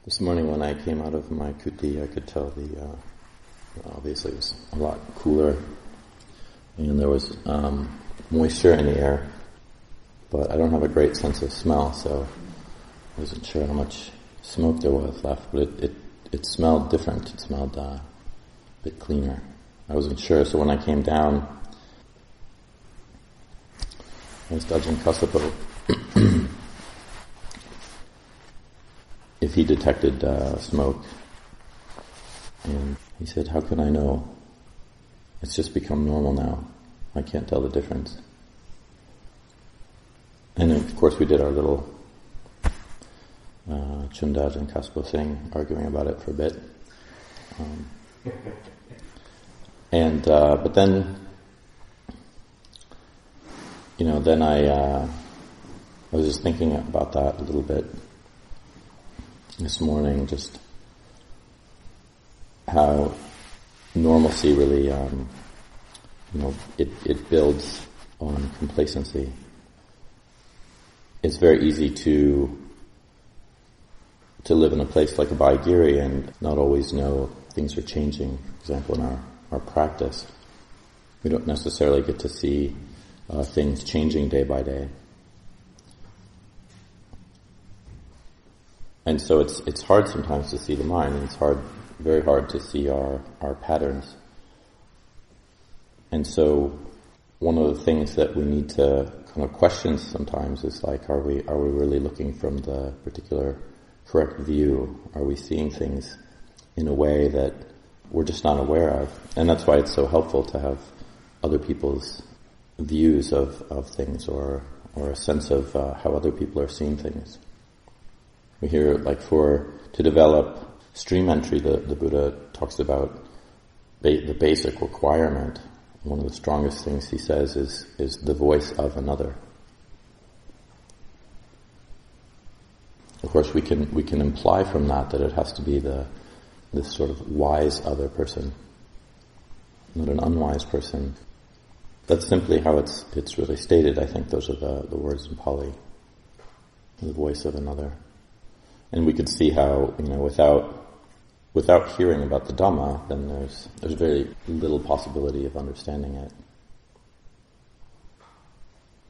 This morning when I came out of my kuti, I could tell obviously it was a lot cooler, and there was moisture in the air, but I don't have a great sense of smell, so I wasn't sure how much smoke there was left, but it smelled different. It smelled a bit cleaner. I wasn't sure, so when I came down, I asked Ajahn if he detected smoke, and he said, "How can I know? It's just become normal now. I can't tell the difference." And of course we did our little Cunda and Kaspo thing, arguing about it for a bit. But then, then I was just thinking about that a little bit this morning, just how normalcy really, it builds on complacency. It's very easy to live in a place like Abhayagiri and not always know things are changing. For example, in our practice, we don't necessarily get to see things changing day by day. And so it's hard sometimes to see the mind, and it's very hard to see our patterns. And so one of the things that we need to kind of question sometimes is like, are we really looking from the particular correct view? Are we seeing things in a way that we're just not aware of? And that's why it's so helpful to have other people's views of things, or a sense of how other people are seeing things. We hear, like, to develop stream entry, the Buddha talks about the basic requirement. One of the strongest things he says is the voice of another. Of course, we can imply from that it has to be this sort of wise other person, not an unwise person. That's simply how it's really stated. I think those are the words in Pali, the voice of another. And we could see how, without hearing about the Dhamma, then there's very little possibility of understanding it.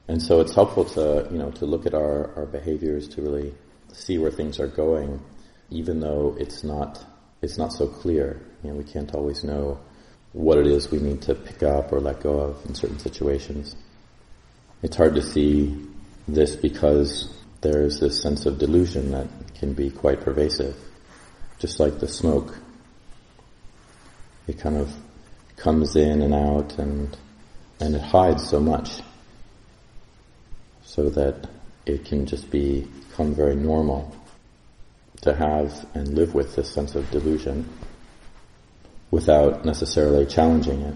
And so it's helpful to look at our behaviors, to really see where things are going, even though it's not so clear. We can't always know what it is we need to pick up or let go of in certain situations. It's hard to see this because there's this sense of delusion that can be quite pervasive. Just like the smoke, it kind of comes in and out, and it hides so much, so that it can just become very normal to have and live with this sense of delusion without necessarily challenging it.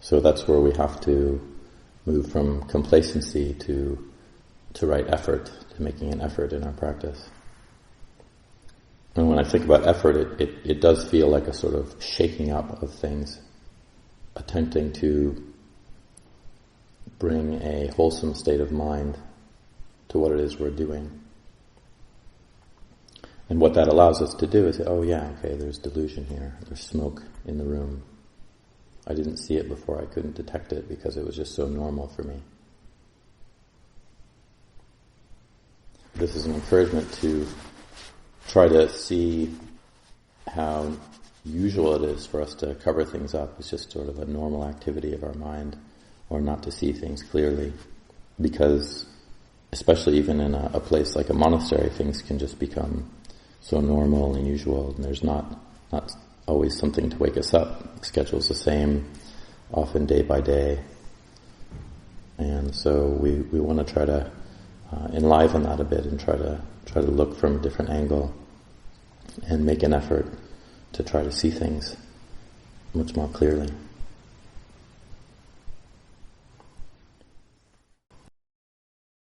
So that's where we have to move from complacency to right effort, to making an effort in our practice. And when I think about effort, it does feel like a sort of shaking up of things, attempting to bring a wholesome state of mind to what it is we're doing. And what that allows us to do is say, oh yeah, okay, there's delusion here, there's smoke in the room. I didn't see it before, I couldn't detect it because it was just so normal for me. This is an encouragement to try to see how usual it is for us to cover things up. It's just sort of a normal activity of our mind, or not to see things clearly. Because, especially even in a place like a monastery, things can just become so normal and usual, and there's not always something to wake us up. The schedule's the same, often day by day. And so we want to try to enliven that a bit and try to look from a different angle and make an effort to try to see things much more clearly.